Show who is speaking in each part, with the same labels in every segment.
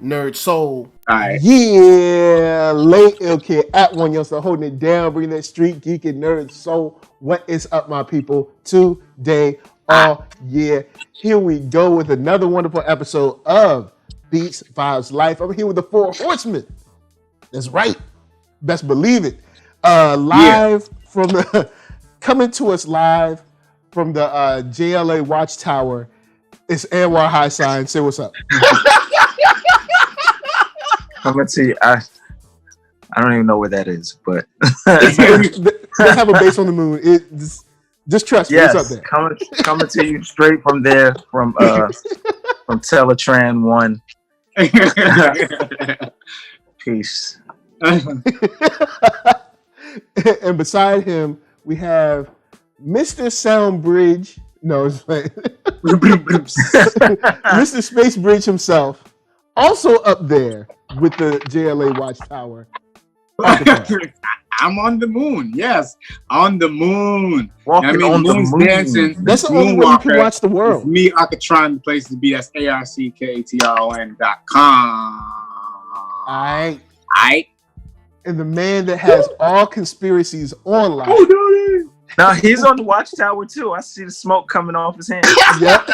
Speaker 1: NERDSoul.
Speaker 2: Alright.
Speaker 3: Yeah, late ill kid at OneYoungsta holding it down, bringing that StreetGeek and NERDSoul. What is up, my people? Today, yeah, here we go with another wonderful episode of Beats Vibes Life. I'm here with the Four Horsemen. That's right. Best believe it. Live from the coming to us live from the JLA Watchtower. It's Anwar HighSign. Say what's up.
Speaker 2: I'm gonna see. I don't even know where that is, but
Speaker 3: they have a base on the moon. Just trust me.
Speaker 2: yes,
Speaker 3: it's up there.
Speaker 2: coming to you straight from there, from Teletran 1. Peace.
Speaker 3: And beside him, we have Mr. Soundbridge. No, it's like Mr. Space Bridge himself, also up there with the JLA Watchtower.
Speaker 4: I'm on the moon. Yes, on the moon.
Speaker 2: Walking on the moon.
Speaker 4: Dancing.
Speaker 3: That's the only way you can watch the world.
Speaker 4: It's me, Arckatron, the place to be. That's ARCKATRON.com.
Speaker 3: All right.
Speaker 4: Aight.
Speaker 3: And the man that has all conspiracies online.
Speaker 4: Oh,
Speaker 2: Now he's on the Watchtower too. I see the smoke coming off his hand.
Speaker 3: Yep.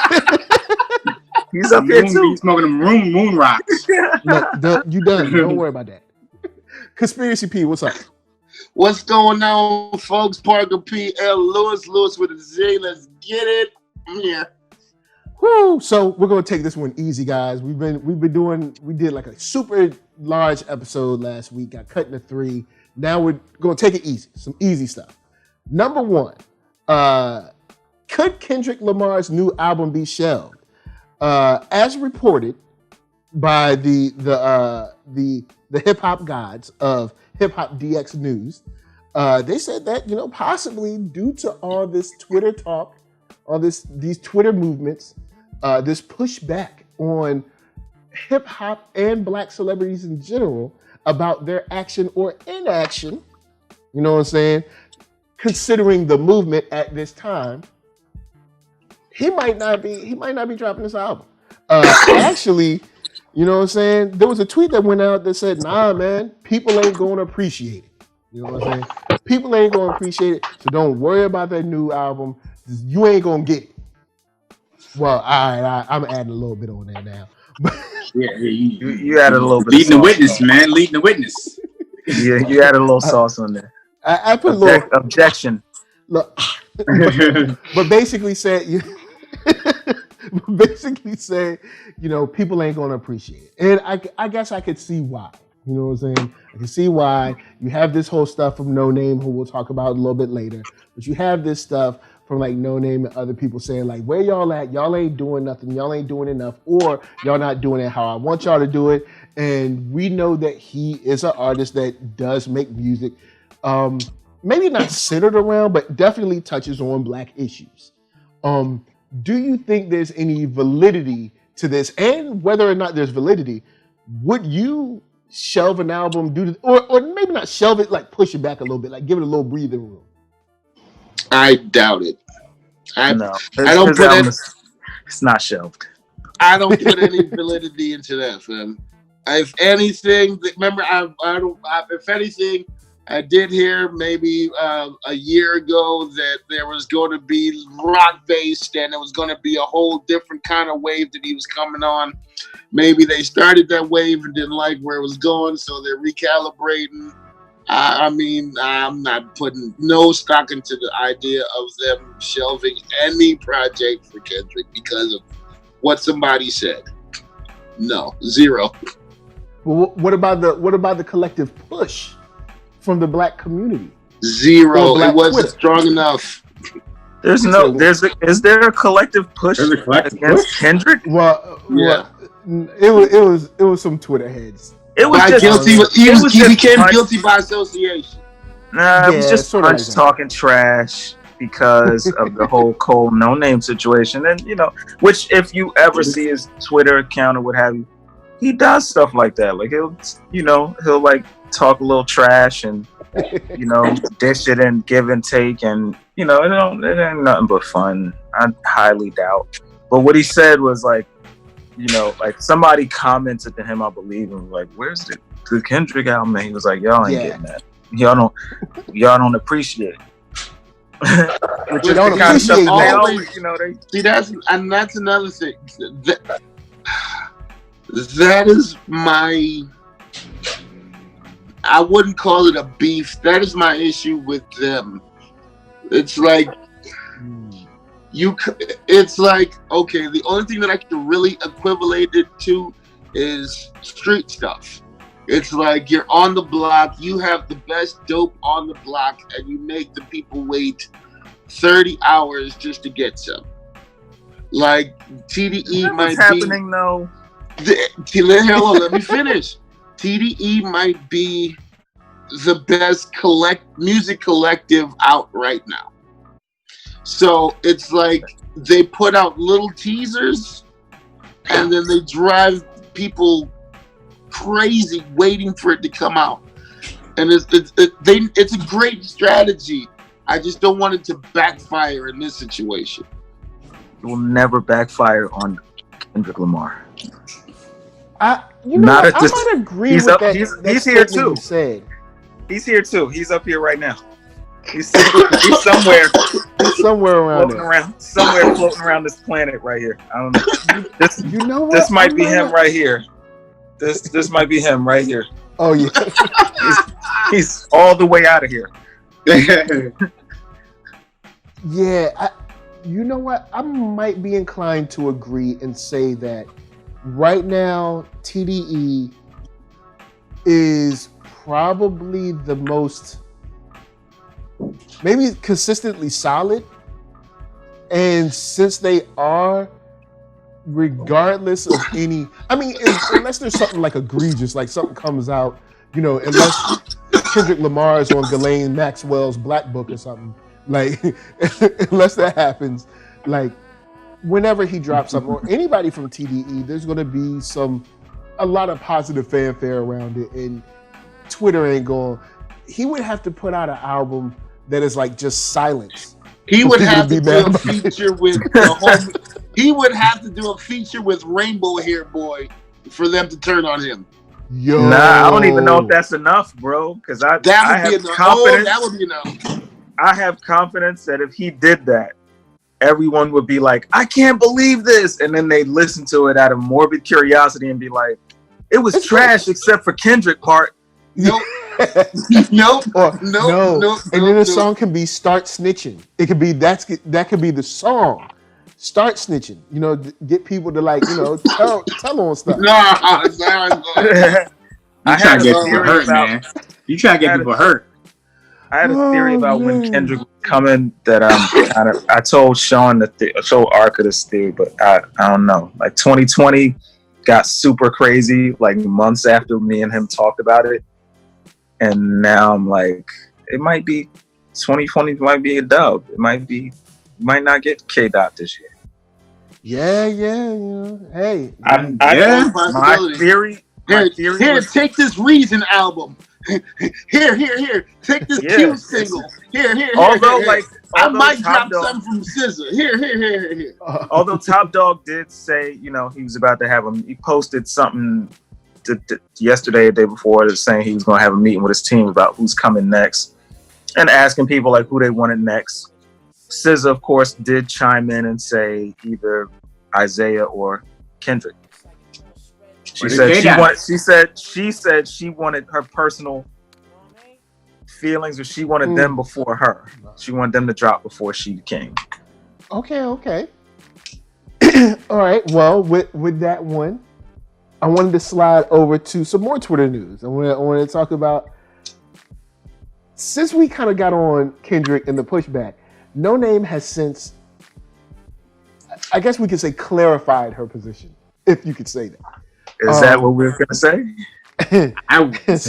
Speaker 2: He's up here too.
Speaker 4: He's smoking them moon rocks.
Speaker 3: Look, you done. Don't worry about that. Conspiracy P, what's up?
Speaker 1: What's going on, folks? Parker Lewiz with a Z. Let's get it. Yeah.
Speaker 3: Woo! So we're gonna take this one easy, guys. We did like a super large episode last week. Got cut into 3. Now we're gonna take it easy. Some easy stuff. Number 1, could Kendrick Lamar's new album be shelved? As reported by the hip hop gods of Hip Hop DX News, they said that possibly due to all this Twitter talk, all these Twitter movements, this pushback on hip hop and black celebrities in general about their action or inaction. You know what I'm saying? Considering the movement at this time, he might not be dropping this album. Actually, you know what I'm saying? There was a tweet that went out that said, "Nah, man, people ain't going to appreciate it." You know what I'm saying? People ain't going to appreciate it, so don't worry about that new album. You ain't going to get it. Well, I'm adding a little bit on there now.
Speaker 2: You added a little bit.
Speaker 4: Leading the witness, man. Leading the witness.
Speaker 2: Yeah, you added a little sauce on there.
Speaker 3: I put a little
Speaker 2: objection.
Speaker 3: Look, but basically said, people ain't gonna appreciate it, and I guess I could see why. You know what I'm saying? I can see why. You have this whole stuff from Noname, who we'll talk about a little bit later, but you have this stuff from like Noname and other people saying like, where y'all at? Y'all ain't doing nothing. Y'all ain't doing enough, or y'all not doing it how I want y'all to do it. And we know that he is an artist that does make music. Maybe not centered around, but definitely touches on black issues. Do you think there's any validity to this? And whether or not there's validity, would you shelve an album or maybe not shelve it, like push it back a little bit, like give it a little breathing room?
Speaker 1: I doubt it. I don't put it.
Speaker 2: It's not shelved.
Speaker 1: I don't put any validity into that, fam. If anything, remember, if anything, I did hear maybe a year ago that there was going to be rock-based and it was going to be a whole different kind of wave that he was coming on. Maybe they started that wave and didn't like where it was going, so they're recalibrating. I mean, I'm not putting no stock into the idea of them shelving any project for Kendrick because of what somebody said. No, zero.
Speaker 3: Well, what about the collective push from the black community?
Speaker 1: Zero. It wasn't strong enough.
Speaker 2: Is there a collective push against Kendrick?
Speaker 3: Well,
Speaker 1: yeah.
Speaker 3: It was some Twitter heads.
Speaker 2: It was just
Speaker 1: he became guilty by association.
Speaker 2: Nah, it was just Punch talking trash because of the whole Cole Noname situation, and which if you ever see his Twitter account or what have you, he does stuff like that. Like he'll like talk a little trash and dish it and give and take, and it ain't nothing but fun. I highly doubt. But what he said was like, you know, like somebody commented to him, I believe, and was like, "Where's the Kendrick album?" And he was like, "Y'all ain't getting that. Y'all don't appreciate it." Which is the kind of stuff they always, you know, they
Speaker 1: see. That's another thing. That is my. I wouldn't call it a beef. That is my issue with them. It's like it's like, okay, the only thing that I can really equivalent it to is street stuff. It's like you're on the block, you have the best dope on the block, and you make the people wait 30 hours just to get some. Like TDE might be
Speaker 2: happening though.
Speaker 1: Hold on, let me finish. TDE might be the best music collective out right now. So it's like they put out little teasers and then they drive people crazy waiting for it to come out. And it's a great strategy. I just don't want it to backfire in this situation.
Speaker 2: It will never backfire on Kendrick Lamar.
Speaker 3: I might agree with that.
Speaker 2: He's here too. He's here too. He's up here right now. He's somewhere
Speaker 3: floating
Speaker 2: around this planet right here. I don't know. This might be him right here. This might be him right here.
Speaker 3: Oh yeah.
Speaker 2: he's all the way out of here.
Speaker 3: Yeah, you know what? I might be inclined to agree and say that right now, TDE is probably the most, maybe consistently solid. And since they are, regardless of any, I mean, unless there's something like egregious, like something comes out, you know, unless Kendrick Lamar is on Ghislaine Maxwell's Black Book or something, like, unless that happens, like, whenever he drops something, or anybody from TDE, there's going to be a lot of positive fanfare around it, and Twitter ain't going. He would have to put out an album that is like just silence.
Speaker 1: He would have to do a feature with he would have to do a feature with Rainbow Hair Boy for them to turn on him.
Speaker 3: Yo,
Speaker 2: nah, I don't even know if that's enough, bro. Because I have confidence.
Speaker 1: That would be enough.
Speaker 2: I have confidence that if he did that, everyone would be like, "I can't believe this," and then they listen to it out of morbid curiosity and be like, "It was trash except for Kendrick part."
Speaker 1: Nope. Nope. No.
Speaker 3: And then the song can be "Start Snitching." It could be that could be the song. Start snitching. You know, get people to like, you know, tell on stuff.
Speaker 4: You trying to get people hurt, man. You trying to get people hurt.
Speaker 2: I had a theory about when Kendrick was coming that I told Sean I told Arcka this theory, but I don't know. Like 2020 got super crazy like months after me and him talked about it. And now I'm like, it might be 2020 might be a dub. It might not get K-Dot this year.
Speaker 3: Yeah, you know. Hey.
Speaker 2: My theory.
Speaker 1: Here, take this Reason album. Here. Take this Q single. Here.
Speaker 2: Although
Speaker 1: I might drop something from SZA. Here.
Speaker 2: Although Top Dog did say, you know, he was about to have he posted something yesterday, the day before, saying he was going to have a meeting with his team about who's coming next and asking people like who they wanted next. SZA, of course, did chime in and say either Isaiah or Kendrick. She said she wanted her personal feelings, or she wanted them before her. She wanted them to drop before she came.
Speaker 3: Okay. All right. Well, with that one, I wanted to slide over to some more Twitter news. I want to talk about, since we kind of got on Kendrick and the pushback, Noname has since, I guess we could say, clarified her position, if you could say that.
Speaker 2: Is that what we're going to say? Is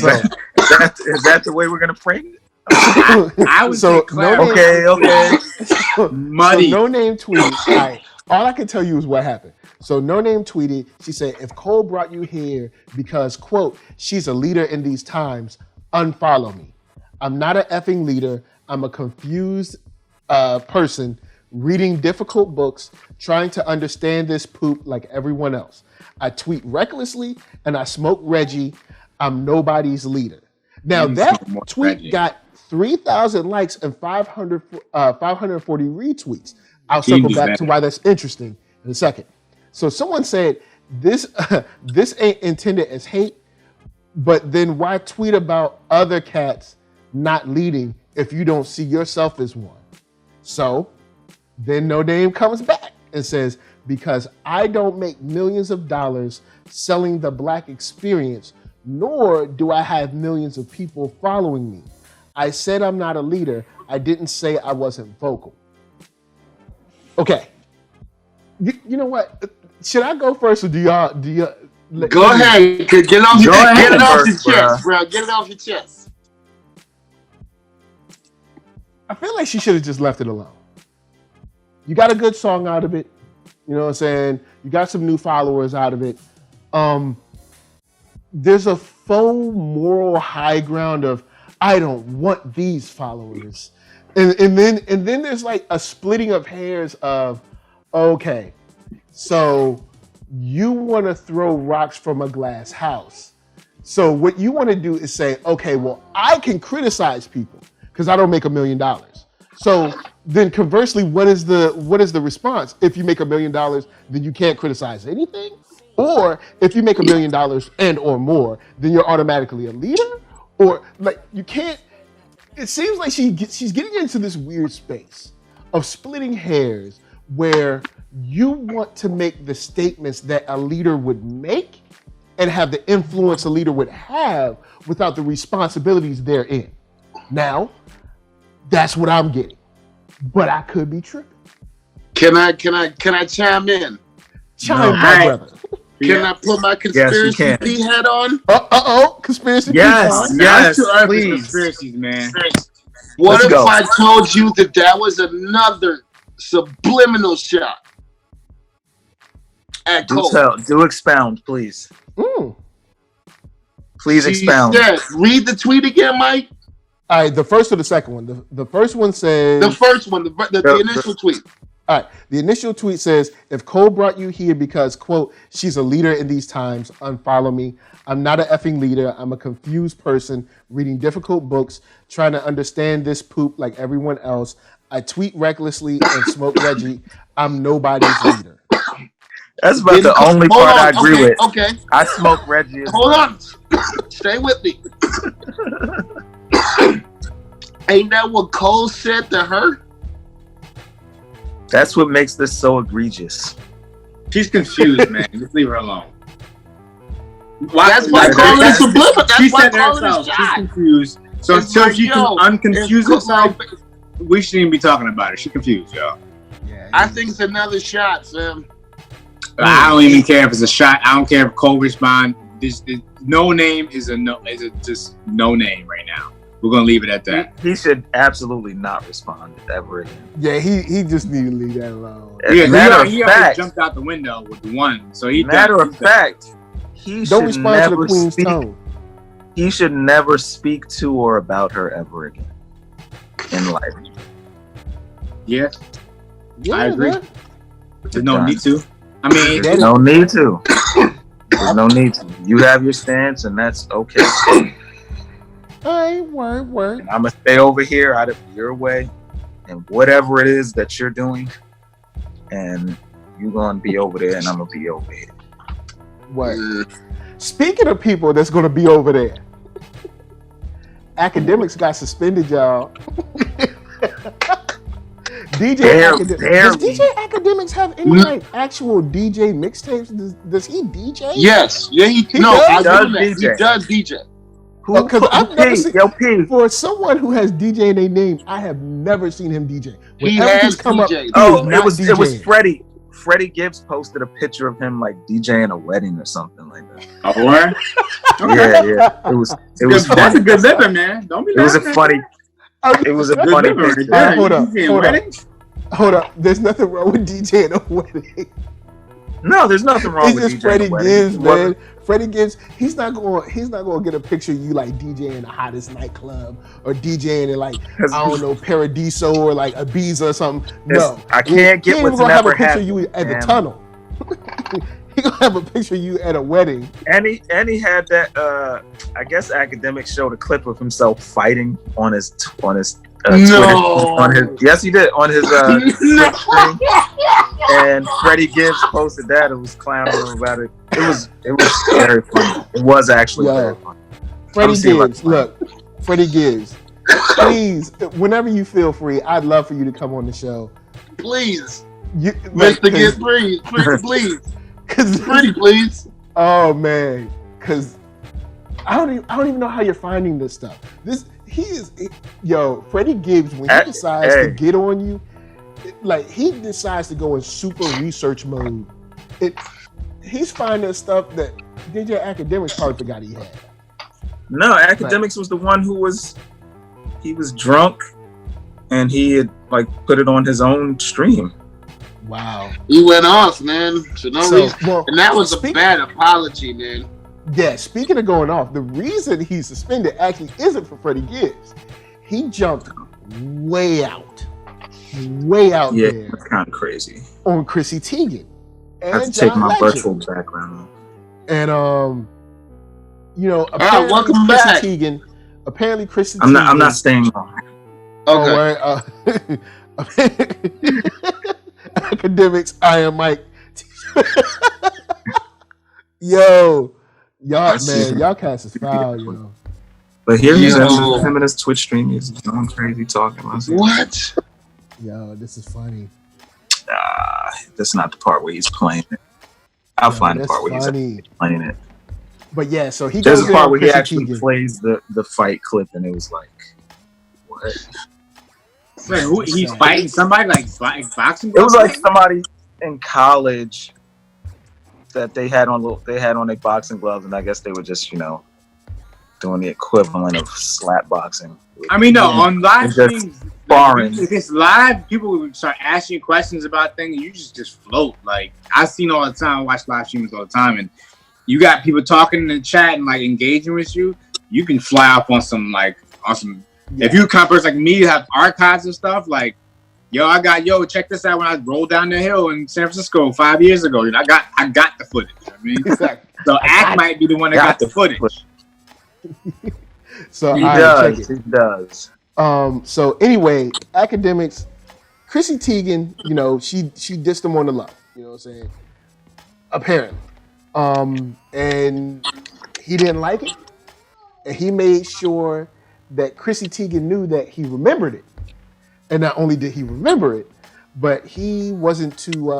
Speaker 2: that the way we're going to frame it?
Speaker 4: I would say
Speaker 2: okay.
Speaker 4: Muddy.
Speaker 3: So Noname tweeted. All right, all I can tell you is what happened. So Noname tweeted, she said, if Cole brought you here because, quote, she's a leader in these times, unfollow me. I'm not an effing leader. I'm a confused person reading difficult books, trying to understand this poop like everyone else. I tweet recklessly and I smoke Reggie. I'm nobody's leader. Now that tweet got 3,000 likes and 540 retweets. I'll circle back to why that's interesting in a second. So someone said this ain't intended as hate, but then why tweet about other cats not leading if you don't see yourself as one? So then Noname comes back and says, because I don't make millions of dollars selling the Black experience, nor do I have millions of people following me. I said I'm not a leader. I didn't say I wasn't vocal. Okay. You know what? Should I go first or do y'all
Speaker 1: go ahead. Get it off your chest, bro. Get it off your chest.
Speaker 3: I feel like she should have just left it alone. You got a good song out of it. You know what I'm saying? You got some new followers out of it. There's a faux moral high ground of I don't want these followers. And then there's like a splitting of hairs of, okay, so you want to throw rocks from a glass house. So what you want to do is say, okay, well, I can criticize people because I don't make $1 million. So then conversely, what is the response? If you make $1 million, then you can't criticize anything? Or if you make $1 million and or more, then you're automatically a leader? Or like you can't, it seems like she's getting into this weird space of splitting hairs where you want to make the statements that a leader would make and have the influence a leader would have without the responsibilities therein. Now, that's what I'm getting, but I could be tripping.
Speaker 1: Can I chime in?
Speaker 3: My brother.
Speaker 1: Can I put my conspiracy hat on?
Speaker 3: Conspiracy.
Speaker 2: Yes, please.
Speaker 4: Conspiracies, man.
Speaker 1: What if I told you that was another subliminal shot at Cole?
Speaker 2: Do expound, please. Please expound.
Speaker 1: Said, read the tweet again, Mike.
Speaker 3: All right, the first or the second one? The first one says...
Speaker 1: The first one, the initial tweet.
Speaker 3: All right, the initial tweet says, if Cole brought you here because, quote, she's a leader in these times, unfollow me. I'm not an effing leader. I'm a confused person reading difficult books, trying to understand this poop like everyone else. I tweet recklessly and smoke Reggie. I'm nobody's leader.
Speaker 2: That's about the only part I agree with.
Speaker 1: Okay.
Speaker 2: I smoke Reggie.
Speaker 1: Hold on. Stay with me. Ain't that what Cole said to her?
Speaker 2: That's what makes this so egregious.
Speaker 4: She's confused, man. Just leave her alone.
Speaker 1: That's why Cole is subliminal.
Speaker 4: She said herself. She's confused. So until she can unconfuse herself, we shouldn't even be talking about it. She's confused, y'all.
Speaker 1: Yeah, I think it's another shot, Sam.
Speaker 4: I don't even care if it's a shot. I don't care if Cole responds. This Noname is just no name right now. We're gonna leave it at that.
Speaker 2: He should absolutely not respond ever again.
Speaker 3: Yeah, he just need to leave that alone.
Speaker 4: He already jumped out the window with the one. So he
Speaker 2: matter of fact, he
Speaker 3: don't respond to the queen's tone.
Speaker 2: He should never speak to or about her ever again in life.
Speaker 4: Yeah, I agree. Man. There's no need to. I mean,
Speaker 2: there's no need to. There's no need to. You have your stance, and that's okay.
Speaker 3: Hey, word.
Speaker 2: And I'm gonna stay over here out of your way, and whatever it is that you're doing, and you're gonna be over there, and I'm gonna be over here.
Speaker 3: What? Speaking of people that's gonna be over there, Akademiks got suspended, y'all. Does DJ Akademiks have any like actual DJ mixtapes? Does he DJ?
Speaker 1: Yes. Yeah, he does DJ.
Speaker 3: Because I've never seen, for someone who has DJ in their name, I have never seen him DJ.
Speaker 1: He has come DJ.
Speaker 2: It was Freddie. Freddie Gibbs posted a picture of him like DJing a wedding or something like that.
Speaker 4: Oh, what?
Speaker 2: Yeah. It was
Speaker 4: that's
Speaker 2: funny.
Speaker 4: A good living, man. Don't be laughing.
Speaker 2: It was a funny picture.
Speaker 3: Hold up. There's nothing wrong with DJing a wedding.
Speaker 2: No, there's nothing wrong with
Speaker 3: just
Speaker 2: DJing
Speaker 3: Freddie
Speaker 2: a wedding.
Speaker 3: Gibbs, man. Freddie Gibbs, he's not going to get a picture of you like DJing the hottest nightclub or DJing in like, I don't know, Paradiso or like Ibiza or something. No.
Speaker 2: I can't get what's
Speaker 3: gonna have a picture
Speaker 2: happened,
Speaker 3: of you at the tunnel. He gonna have a picture of you at a wedding.
Speaker 2: And he had that I guess Akademiks showed a clip of himself fighting on his Twitter. Yes, he did on his Twitch stream. And Freddie Gibbs posted that and was clowning him about it. It was very funny. It was actually very funny.
Speaker 3: Freddie Gibbs, look, Freddie Gibbs, please, whenever you feel free, I'd love for you to come on the show.
Speaker 1: Please, Mr. Gibbs, please. Pretty please.
Speaker 3: Oh man, because I don't even know how you're finding this stuff. Freddie Gibbs, when he decides to get on you, like he decides to go in super research mode. He's finding stuff that DJ Akademiks probably forgot he had.
Speaker 2: No, Akademiks was the one who was drunk, and he had like put it on his own stream.
Speaker 3: Wow.
Speaker 1: He went off, man. For no reason. Well, and that was a bad apology, man.
Speaker 3: Yeah, speaking of going off, the reason he's suspended actually isn't for Freddie Gibbs. He jumped way out there.
Speaker 2: Yeah, that's kind of crazy.
Speaker 3: On Chrissy Teigen.
Speaker 2: I have to take my virtual background off.
Speaker 3: And apparently
Speaker 1: welcome
Speaker 3: Chrissy
Speaker 1: back.
Speaker 3: Teigen. Apparently Chrissy
Speaker 2: I'm
Speaker 3: Teigen.
Speaker 2: not staying long.
Speaker 1: Okay.
Speaker 3: Akademiks, I am Mike. Yo, y'all cast is foul, yo.
Speaker 2: But here he's at him and his Twitch stream. He's going crazy talking.
Speaker 1: What?
Speaker 3: Yo, this is funny.
Speaker 2: That's not the part where he's playing it. I'll find the part where he's playing it.
Speaker 3: But yeah, so he
Speaker 2: there's
Speaker 3: goes
Speaker 2: a part where he actually
Speaker 3: Teigen.
Speaker 2: plays the fight clip, and it was like, what?
Speaker 4: Wait, he's fighting somebody like boxing?
Speaker 2: It was like somebody in college that they had on their boxing gloves, and I guess they were just doing the equivalent of slap boxing.
Speaker 4: I mean, no, on live streams,
Speaker 2: sparring.
Speaker 4: If it's live, people would start asking you questions about things, and you just float. Like I've seen all the time, I watch live streams all the time, and you got people talking in the chat and like engaging with you. You can fly off on some. If you kind of person like me, have archives and stuff, like, check this out when I rolled down the hill in San Francisco 5 years ago. I got the footage. You know what I mean?
Speaker 3: Exactly.
Speaker 4: So Ack might be the one that got the footage.
Speaker 3: So
Speaker 2: he does.
Speaker 3: So anyway, Akademiks, Chrissy Teigen, she dissed him on the low. You know what I'm saying? Apparently. And he didn't like it. And he made sure that Chrissy Teigen knew that he remembered it. And not only did he remember it, but he wasn't too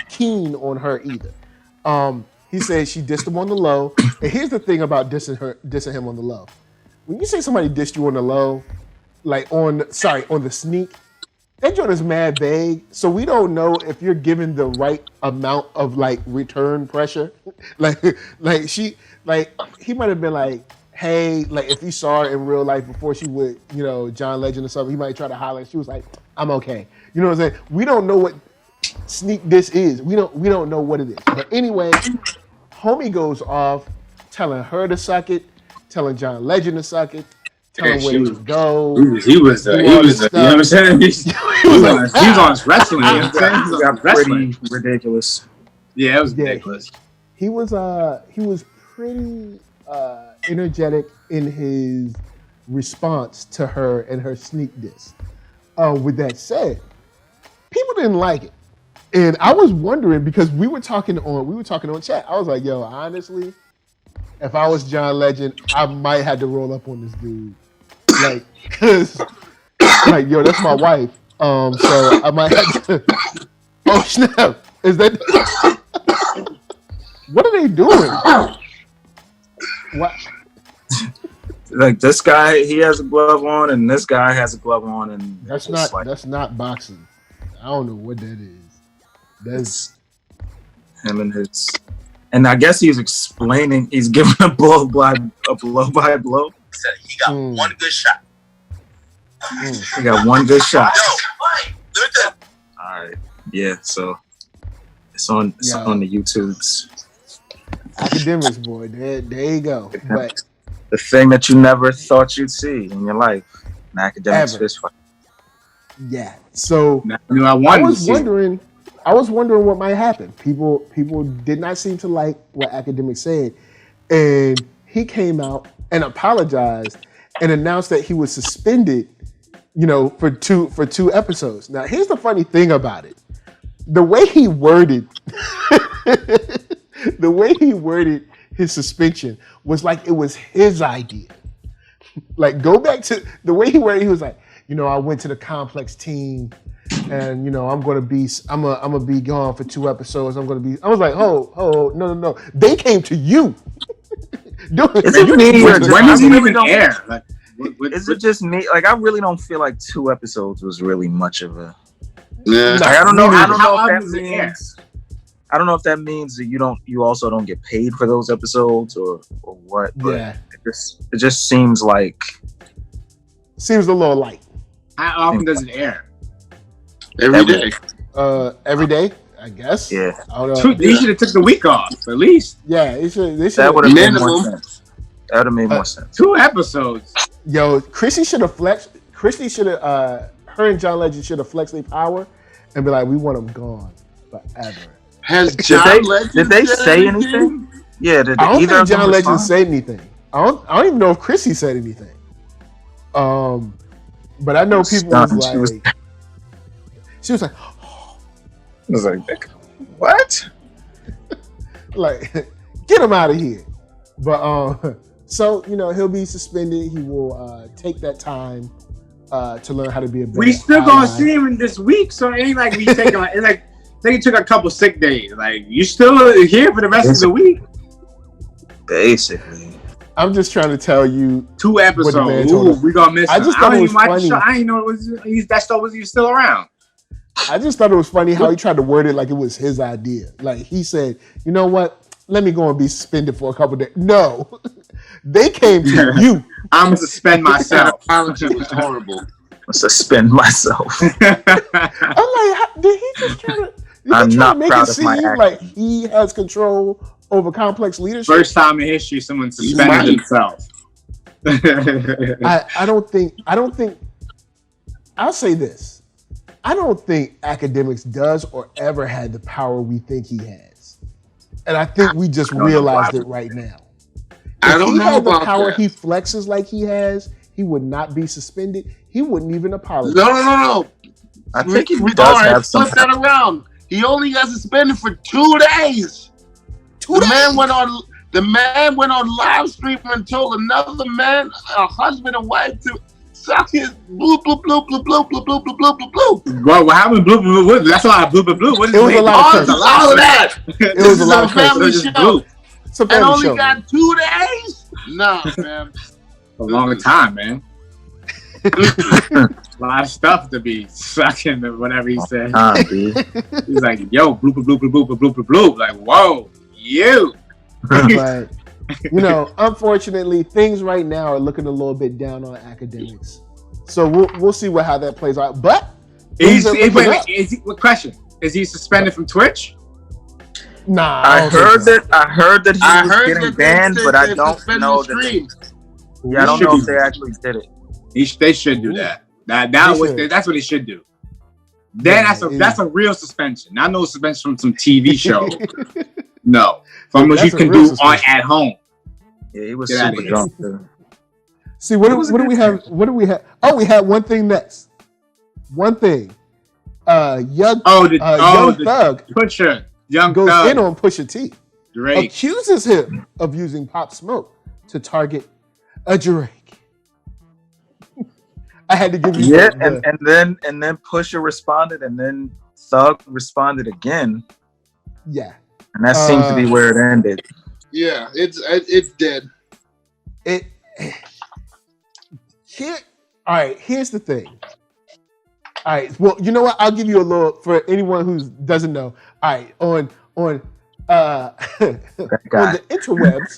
Speaker 3: keen on her either. He said she dissed him on the low. And here's the thing about dissing him on the low. When you say somebody dissed you on the low, like on the sneak, that joint is mad vague. So we don't know if you're given the right amount of like return pressure. He might have been like, hey, like if he saw her in real life before she would, John Legend or something, he might try to holler. She was like, I'm okay. You know what I'm saying? We don't know what sneak this is. We don't know what it is. But anyway, homie goes off telling her to suck it, telling John Legend to suck it, telling where to go.
Speaker 4: He was you know what I'm saying? He was on wrestling. You know what I'm saying? He got
Speaker 2: pretty ridiculous.
Speaker 4: Yeah, it was ridiculous.
Speaker 3: He was pretty energetic in his response to her and her sneak diss. With that said, people didn't like it, and I was wondering because we were talking on chat. I was like, yo, honestly, if I was John Legend, I might have to roll up on this dude, like, cause, like, yo, that's my wife. So I might have to. Oh snap! Is that? What are they doing? What?
Speaker 2: Like this guy, he has a glove on, and this guy has a glove on, and
Speaker 3: that's not boxing. I don't know what that is. That's
Speaker 2: him and his. And I guess he's explaining. He's giving a blow by blow.
Speaker 5: Said he got one good shot.
Speaker 2: He got one good shot.
Speaker 5: Yo, Mike, look at that.
Speaker 2: All right. Yeah. So It's on the YouTubes.
Speaker 3: Akademiks, boy. There you go. But
Speaker 2: the thing that you never thought you'd see in your life, an Akademiks fist fight.
Speaker 3: Yeah. So
Speaker 4: I
Speaker 3: was wondering what might happen. People did not seem to like what Akademiks said, and he came out and apologized and announced that he was suspended, for two episodes. Now, here's the funny thing about it: the way he worded his suspension was like it was his idea. Like, go back to the way he worded it. He was like, I went to the Complex team, and I'm gonna be gone for 2 episodes. I was like, oh, no. They came to you.
Speaker 2: Is it me?
Speaker 4: When does it even air? Like,
Speaker 2: is it just me? Like, I really don't feel like 2 episodes was really much of a.
Speaker 1: Yeah.
Speaker 2: Like, I don't know if that means that you also don't get paid for those episodes or what. But
Speaker 3: yeah.
Speaker 2: It just seems like.
Speaker 3: Seems a little light.
Speaker 4: How often does it air?
Speaker 1: Every day.
Speaker 3: Every day, I guess.
Speaker 2: Yeah.
Speaker 4: They should have took the week off, at least.
Speaker 3: Yeah, they should.
Speaker 2: That would have made more sense. That would have made more sense.
Speaker 4: 2 episodes.
Speaker 3: Yo, Chrissy should have flexed. Her and John Legend should have flexed their power and be like, we want them gone forever.
Speaker 1: Has John Legend
Speaker 2: did they say anything? Yeah,
Speaker 3: I don't think John Legend said anything. I don't even know if Chrissy said anything. But I know people was like, she was like,
Speaker 2: I was like, what?
Speaker 3: Like, get him out of here. But so he'll be suspended. He will take that time to learn how to be a better.
Speaker 4: We still gonna see him in this week, so it ain't like we taking it's like say you took a couple sick days. Like, you still here for the rest of the week.
Speaker 2: Basically.
Speaker 3: I'm just trying to tell you.
Speaker 4: 2 episodes. Ooh, we gonna miss him.
Speaker 3: I just thought it was funny.
Speaker 4: I didn't know that stuff was still around.
Speaker 3: I just thought it was funny how he tried to word it like it was his idea. Like, he said, you know what? Let me go and be suspended for a couple days. No. They came to you.
Speaker 4: I'm going to suspend myself.
Speaker 1: Apology was horrible.
Speaker 2: Suspend myself.
Speaker 3: I'm like, did he just try to...
Speaker 2: I'm not proud of my act.
Speaker 3: Like he has control over complex leadership.
Speaker 4: First time in history someone suspended himself.
Speaker 3: I don't think. I'll say this. I don't think Akademiks does or ever had the power we think he has, and I think we just realized it right now.
Speaker 1: I don't know about
Speaker 3: the power
Speaker 1: that.
Speaker 3: He flexes like he has, he would not be suspended. He wouldn't even apologize.
Speaker 1: No.
Speaker 2: I think he does have some.
Speaker 1: Flip that around. He only got suspended for 2 days. The man went on live stream and told another man, a husband and wife, to suck his bloop bloop bloop bloop bloop bloop bloop bloop bloop bloop.
Speaker 4: What happened? Bloop bloop bloop. That's a lot of bloop bloop bloop. What is
Speaker 3: it? Was a lot of
Speaker 1: all of that.
Speaker 3: It was a lot of
Speaker 1: family show.
Speaker 3: And
Speaker 1: only got 2 days? Nah, man.
Speaker 4: A long time, man. A lot of stuff to be sucking or whatever he said. He's like, yo, bloop bloop bloop bloop bloop bloop bloop. Like, whoa, you.
Speaker 3: But unfortunately, things right now are looking a little bit down on Akademiks. So we'll see how that plays out. But
Speaker 4: what question? Is he suspended from Twitch?
Speaker 3: Nah,
Speaker 2: I heard that he was getting banned, but I don't know that. I don't know if they actually did it.
Speaker 4: They should do that. That's what they should do. Then that's a real suspension. Not no suspension from some TV show. No, from what you can do at home.
Speaker 2: Yeah, he was super drunk.
Speaker 3: See, what do we have? What do we have? Oh, we had one thing next. One thing. Young Thug.
Speaker 4: Pusha. Young
Speaker 3: goes
Speaker 4: Thug.
Speaker 3: in on Pusha T.
Speaker 4: Drake
Speaker 3: accuses him of using Pop Smoke to target a Drake. I had to give you
Speaker 2: and then Pusha responded, and then Thug responded again.
Speaker 3: Yeah,
Speaker 2: and that seems to be where it ended.
Speaker 1: Yeah, it's dead.
Speaker 3: All right. Here's the thing. All right. Well, you know what? I'll give you a little for anyone who doesn't know. All right, on on the interwebs,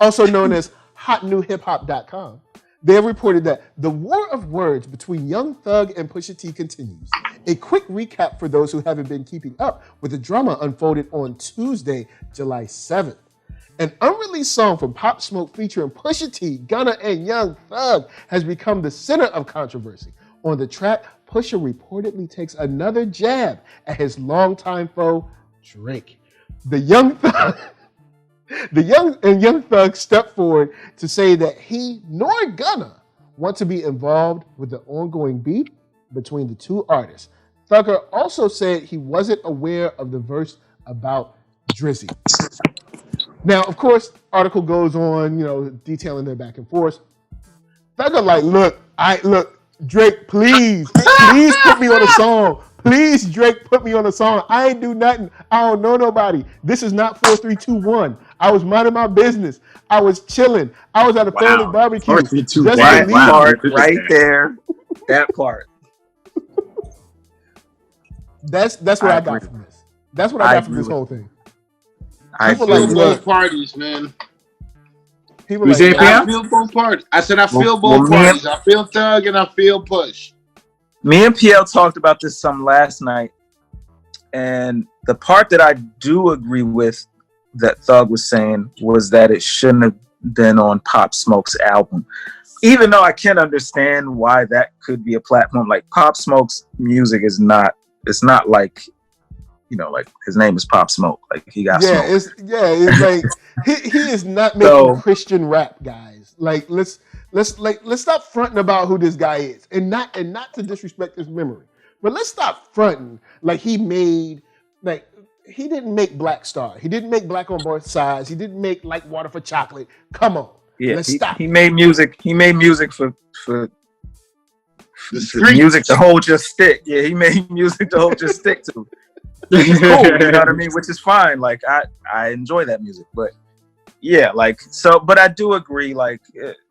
Speaker 3: also known as hotnewhiphop.com. They have reported that the war of words between Young Thug and Pusha T continues, A quick recap for those who haven't been keeping up with the drama unfolded on Tuesday, July 7th. An unreleased song from Pop Smoke featuring Pusha T, Gunna, and Young Thug has become the center of controversy. On the track, Pusha reportedly takes another jab at his longtime foe, Drake. Young Thug stepped forward to say that he nor Gunna want to be involved with the ongoing beef between the two artists. Thugger also said he wasn't aware of the verse about Drizzy. Now, of course, article goes on, detailing their back and forth. Thugger like, look, Drake, please put me on a song. Please, Drake, put me on a song. I ain't do nothing. I don't know nobody. This is not 4321. I was minding my business. I was chilling. I was at a family barbecue.
Speaker 4: 432.
Speaker 2: That part right there. That part.
Speaker 3: That's what I got from this. That's what I got from this whole thing.
Speaker 1: I feel both parties, man.
Speaker 3: People like,
Speaker 1: I feel both parties. I said I feel both parties. I feel Thug and I feel Push.
Speaker 2: Me and PL talked about this some last night, and the part that I do agree with that Thug was saying was that it shouldn't have been on Pop Smoke's album. Even though I can understand why that could be a platform, like Pop Smoke's music is not, it's not like, like his name is Pop Smoke. Like he got smoke.
Speaker 3: It's like he is not making Christian rap, guys. Like let's stop fronting about who this guy is, and not to disrespect his memory, but let's stop fronting like he didn't make Black Star. He didn't make Black on Both Sides. He didn't make Like Water for Chocolate. Come on, let's stop.
Speaker 2: He made music. He made music for the music to hold your stick. Yeah, he made music to hold your stick to. Which is cool, you know what I mean? Which is fine. Like I enjoy that music, but yeah, but I do agree. Like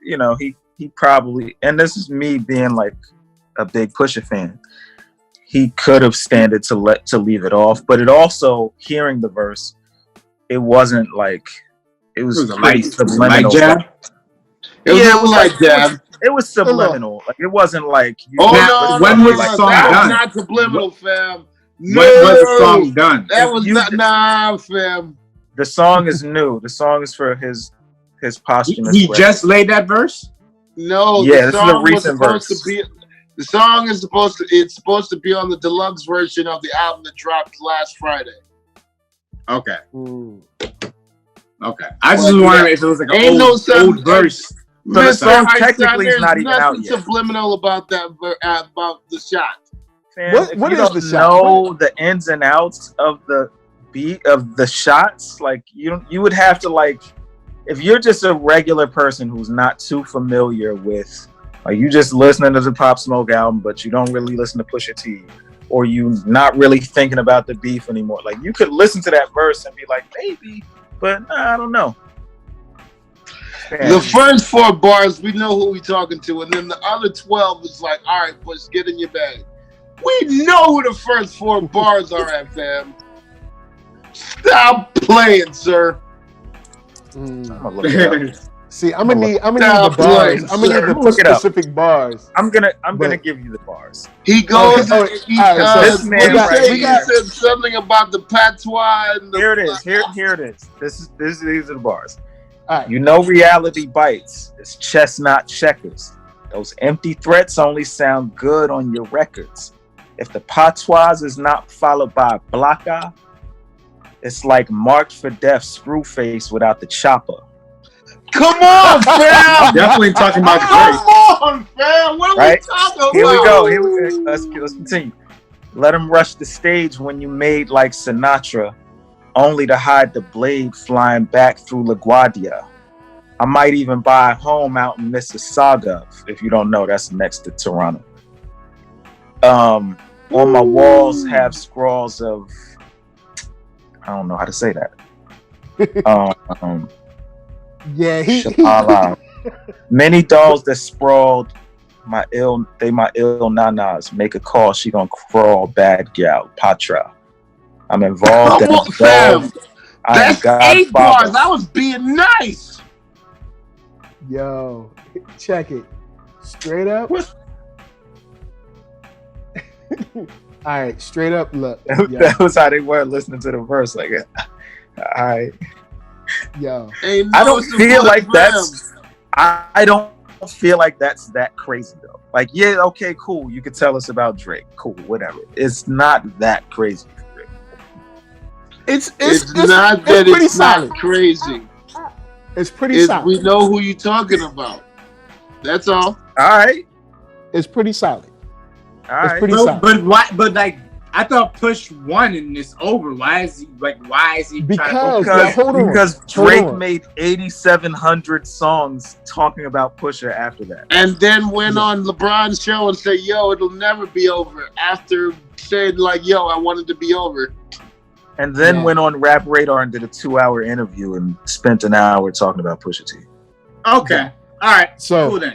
Speaker 2: he probably, and this is me being like a big Pusha fan. He could have standed to leave it off, but it also, hearing the verse, it wasn't like it was pretty subliminal.
Speaker 1: It was like jab.
Speaker 2: It was subliminal. Like it wasn't like.
Speaker 4: When was the song done?
Speaker 1: Not subliminal, fam.
Speaker 4: When was the song done?
Speaker 1: That was not fam.
Speaker 2: The song is new. The song is for his posthumous.
Speaker 4: He just laid that verse?
Speaker 1: No.
Speaker 2: Yeah, this is a recent verse.
Speaker 1: The song is supposed to be on the deluxe version of the album that dropped last Friday.
Speaker 4: Okay. Okay. I just was wondering if it was like an old verse.
Speaker 2: So the song technically is not even out yet.
Speaker 1: There's nothing subliminal about that about the shot.
Speaker 2: Fam, what is the shot? Know the ins and outs of the beat of the shots, like you would have to, like, if you're just a regular person who's not too familiar with, like, you just listening to the Pop Smoke album but you don't really listen to Pusha T, or you not really thinking about the beef anymore, like, you could listen to that verse and be like, maybe, but I don't know.
Speaker 1: The first 4 bars, we know who we talking to, and then the other 12 is like, all right, Push, get in your bag. We know who the first 4 bars are at, fam. Stop playing, sir.
Speaker 3: See, I'm gonna need the bars. I'm gonna need the specific bars.
Speaker 2: I'm gonna give you the bars.
Speaker 1: He goes. He
Speaker 2: said
Speaker 1: something about the patois. And
Speaker 2: here it is. Here it is. These are the bars. Right. You know, reality bites. It's chestnut checkers. Those empty threats only sound good on your records. If the patois is not followed by a blocka, it's like marked for death Screwface without the chopper.
Speaker 1: Come on, fam!
Speaker 4: Definitely talking about
Speaker 1: Come on, fam! What are we talking about?
Speaker 2: Here we go. Let's continue. Let them rush the stage when you made like Sinatra, only to hide the blade flying back through LaGuardia. I might even buy a home out in Mississauga. If you don't know, that's next to Toronto. On my walls have scrawls of, I don't know how to say that. Many dolls that sprawled, my ill nanas. Make a call, she gonna crawl, bad gal, Patra. I'm involved in
Speaker 1: fam. That's 8 bars. I was being nice.
Speaker 3: Yo, check it. Straight up. All right, straight up, look.
Speaker 2: That was how they were listening to the verse. Like, all right.
Speaker 3: Yo,
Speaker 2: I don't feel like that's. I don't feel like that's that crazy though. Like, yeah, okay, cool. You could tell us about Drake. Cool, whatever. It's not that crazy.
Speaker 3: It's
Speaker 1: not that it's not crazy.
Speaker 3: It's pretty solid.
Speaker 1: We know who you're talking about. That's all.
Speaker 2: All right.
Speaker 3: It's pretty solid.
Speaker 2: All right.
Speaker 3: It's pretty solid.
Speaker 4: But why? But like, I thought Push won and it's over. Why is he
Speaker 2: because Drake made 8,700 songs talking about Pusha after that,
Speaker 1: and then went on LeBron's show and said, "Yo, it'll never be over." After saying like, "Yo, I wanted to be over,"
Speaker 2: and then went on Rap Radar and did a 2-hour interview and spent an hour talking about Pusha T.
Speaker 4: Okay. All right,
Speaker 3: so
Speaker 4: cool then.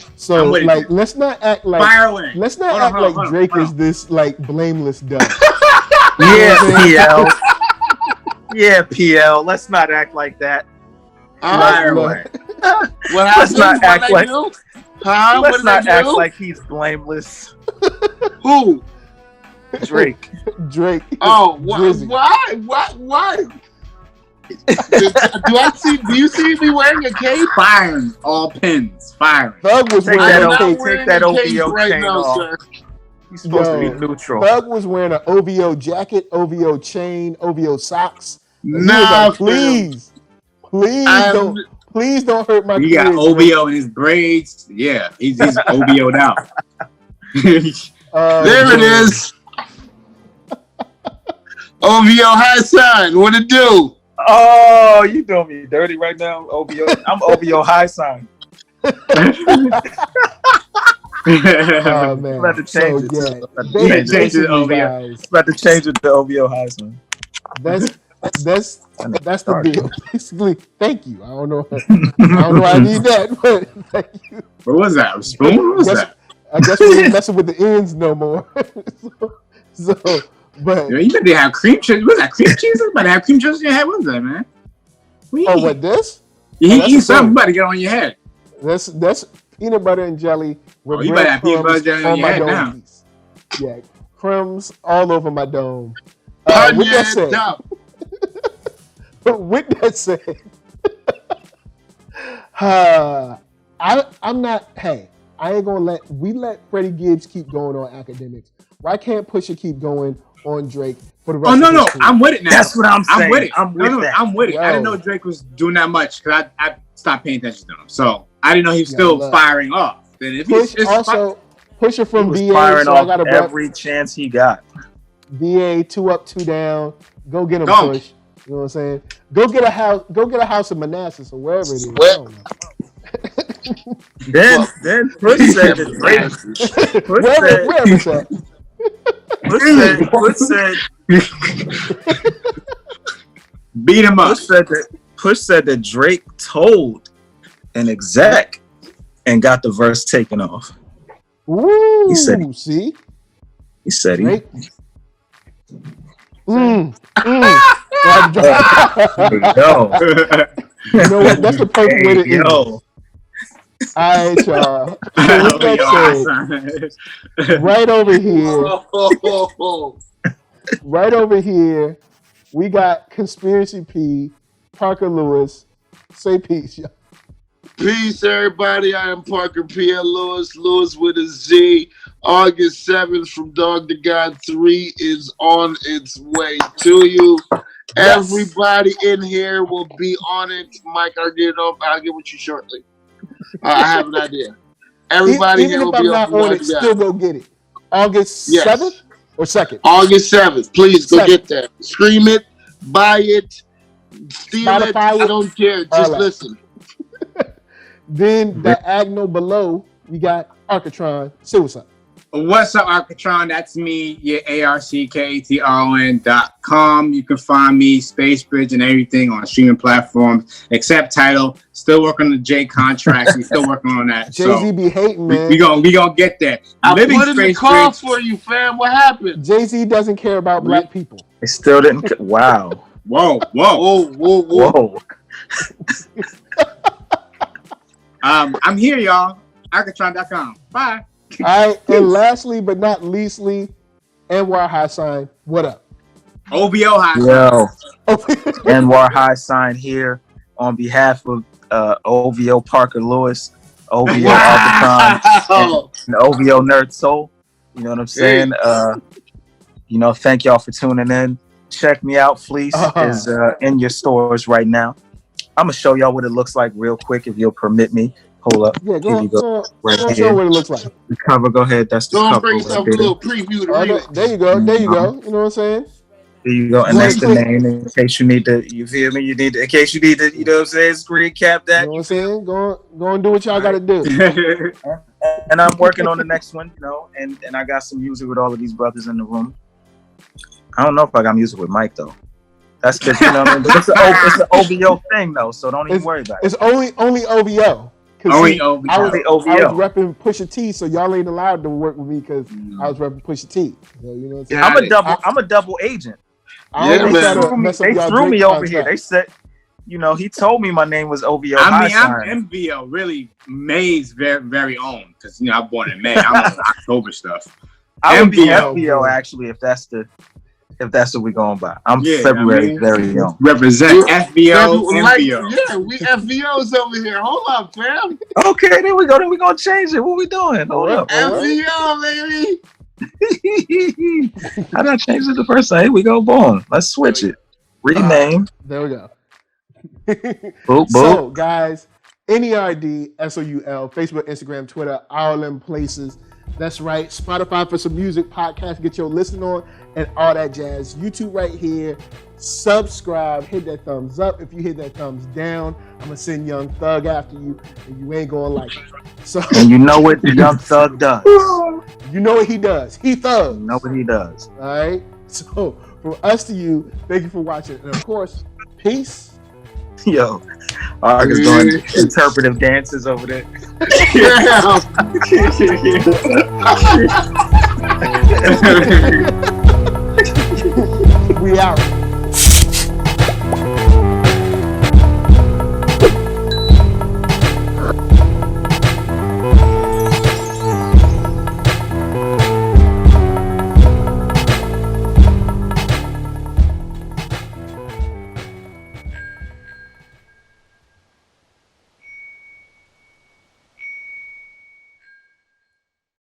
Speaker 3: Like, let's not act like Drake is this like blameless dumb.
Speaker 2: Yeah, PL. Yeah, PL. Let's not act like that.
Speaker 1: Fire away. What happened?
Speaker 2: Let's not act like. Let's not act like he's blameless.
Speaker 1: Who?
Speaker 2: Drake.
Speaker 3: Drake.
Speaker 1: Oh, why? Do you see me wearing a cape?
Speaker 4: Firing all pins. Firing.
Speaker 3: Thug was
Speaker 2: take
Speaker 3: wearing
Speaker 2: that OVO
Speaker 1: right
Speaker 2: chain
Speaker 1: now,
Speaker 2: off.
Speaker 1: sir.
Speaker 2: He's supposed to be neutral.
Speaker 3: Thug was wearing an OVO jacket, OVO chain, OVO socks.
Speaker 1: Nah,
Speaker 3: like, please don't hurt my.
Speaker 4: He got OVO in his braids. Yeah, he's OVO'd out.
Speaker 1: There it is. OVO HighSign. What it do?
Speaker 2: Oh, you doing me dirty right now, OVO. I'm OVO HighSign.
Speaker 3: Oh man,
Speaker 2: about to change it.
Speaker 4: Change it to OVO.
Speaker 2: About to change it to OVO HighSign.
Speaker 3: That's the deal. Basically, thank you. I don't know. I need that, but thank you.
Speaker 4: What was that? A spoon? What was that?
Speaker 3: I guess we ain't messing with the ends no more. But
Speaker 4: you better have cream cheese. What's that? Cream cheese? You better have cream cheese in your head. What's that, man?
Speaker 3: What this?
Speaker 4: You eat something. You better get on your head.
Speaker 3: That's peanut butter and jelly. With
Speaker 4: you better have peanut butter and jelly on your head now.
Speaker 3: Yeah, crumbs all over my dome.
Speaker 1: With
Speaker 3: that said, I'm not. Hey, I ain't gonna let Freddie Gibbs keep going on Akademiks. Why can't Pusha keep going on Drake for the rest of
Speaker 4: no, I'm with it now.
Speaker 2: That's what I'm saying.
Speaker 4: I'm with it.
Speaker 2: I'm
Speaker 4: with it.
Speaker 3: Yo.
Speaker 4: I didn't know Drake was doing that much because I stopped paying attention to him. So I didn't know he was still firing off. Then if
Speaker 3: Pusha from VA,
Speaker 2: firing
Speaker 3: so
Speaker 2: off every chance he got.
Speaker 3: VA 2 up, 2 down. Go get him, Push. You know what I'm saying? Go get a house in Manassas or wherever it is.
Speaker 2: Then Push said that Drake.
Speaker 3: Wherever it's at.
Speaker 2: Push said
Speaker 4: beat him up.
Speaker 2: Push said that Drake told an exec and got the verse taken off.
Speaker 3: Ooh,
Speaker 2: he said
Speaker 3: see?
Speaker 2: He said
Speaker 3: Drake.
Speaker 2: No.
Speaker 3: You know what? That's the perfect way to end. All right, y'all. Right over here, we got Conspiracy P, Parker Lewiz. Say peace, y'all.
Speaker 1: Peace, everybody. I am Parker P.L. Lewiz with a Z. August 7th from Dog to God 3 is on its way to you. Yes. Everybody in here will be on it. Mike, I'll get with you shortly. I have an idea. Everybody
Speaker 3: even
Speaker 1: here will
Speaker 3: if
Speaker 1: be
Speaker 3: I'm not on it, still go get it. August 7th or 2nd?
Speaker 1: August 7th. Please go get that. Stream it, buy it, steal it. I don't care. Just listen.
Speaker 3: Then diagonal below, we got Arckatron. Say what's up.
Speaker 4: What's up, Arcatron? That's me, your ARCKATRON.com. You can find me, Space Bridge, and everything on streaming platforms except Tidal. Still working on the J contract. We still working on that.
Speaker 3: Jay-Z be hating, man.
Speaker 4: We gonna get there.
Speaker 1: I put in the call for you, fam. What happened?
Speaker 3: Jay-Z doesn't care about black people.
Speaker 2: They still didn't. Wow.
Speaker 4: Whoa. I'm here, y'all. Arckatron.com. Bye.
Speaker 3: All right, and lastly but not leastly, Anwar HighSign, what up?
Speaker 4: OVO HighSign.
Speaker 2: Yo, Anwar HighSign here on behalf of OVO Parker Lewiz, OVO Arckatron, and OVO NERDSoul. You know what I'm saying? You know, thank y'all for tuning in. Check me out. Fleece is in your stores right now. I'm gonna show y'all what it looks like real quick, if you'll permit me. Hold up.
Speaker 3: Yeah,
Speaker 2: go
Speaker 3: right here. Show what it looks like.
Speaker 2: The cover. Go ahead. That's the cover.
Speaker 1: Bring yourself a little preview to read it.
Speaker 3: There you go. There you go. You know what I'm saying?
Speaker 2: There you go. And that's the name. In case you need to, you feel me? In case you need to, you know what I'm saying? Screen cap that.
Speaker 3: You know what I'm saying? Go and do what y'all got to do.
Speaker 2: And I'm working on the next one, you know, and I got some music with all of these brothers in the room. I don't know if I got music with Mike though. That's because, you know what I mean? It's an OVO thing though, so don't even worry about it.
Speaker 3: It's only OVO.
Speaker 4: Only OVO.
Speaker 3: I was repping Pusha T, so y'all ain't allowed to work with me because I was repping Pusha T. So, you know what I'm saying? I'm
Speaker 2: a double agent.
Speaker 3: They
Speaker 2: threw me over here. They said, you know, he told me my name was OVO.
Speaker 4: I mean, I'm MVO, really May's very own, because, you know, I'm born in May. I'm on October stuff.
Speaker 2: I would be FBO actually, if that's what we're going by. I'm February very young.
Speaker 4: Represent FBO, MVO.
Speaker 1: Yeah, we FBOs over here. Hold up, fam.
Speaker 2: Okay, there we go. Then we're gonna change it. What we doing? Hold up.
Speaker 1: FBO, baby.
Speaker 2: How did I change it the first time? Here we go. Boom. Let's switch it. Rename.
Speaker 3: There we go.
Speaker 2: Boop.
Speaker 3: So, guys, NERDSoul, Facebook, Instagram, Twitter, all them places. That's right. Spotify for some music, podcast, get your listening on, and all that jazz. YouTube right here. Subscribe. Hit that thumbs up. If you hit that thumbs down, I'm going to send Young Thug after you, and you ain't going to like it. So,
Speaker 2: and you know what Young Thug does.
Speaker 3: You know what he does. He thugs.
Speaker 2: You know what he does.
Speaker 3: All right? So, from us to you, thank you for watching. And, of course, peace.
Speaker 2: Yo, Arcka's doing interpretive dances over there.
Speaker 3: We out.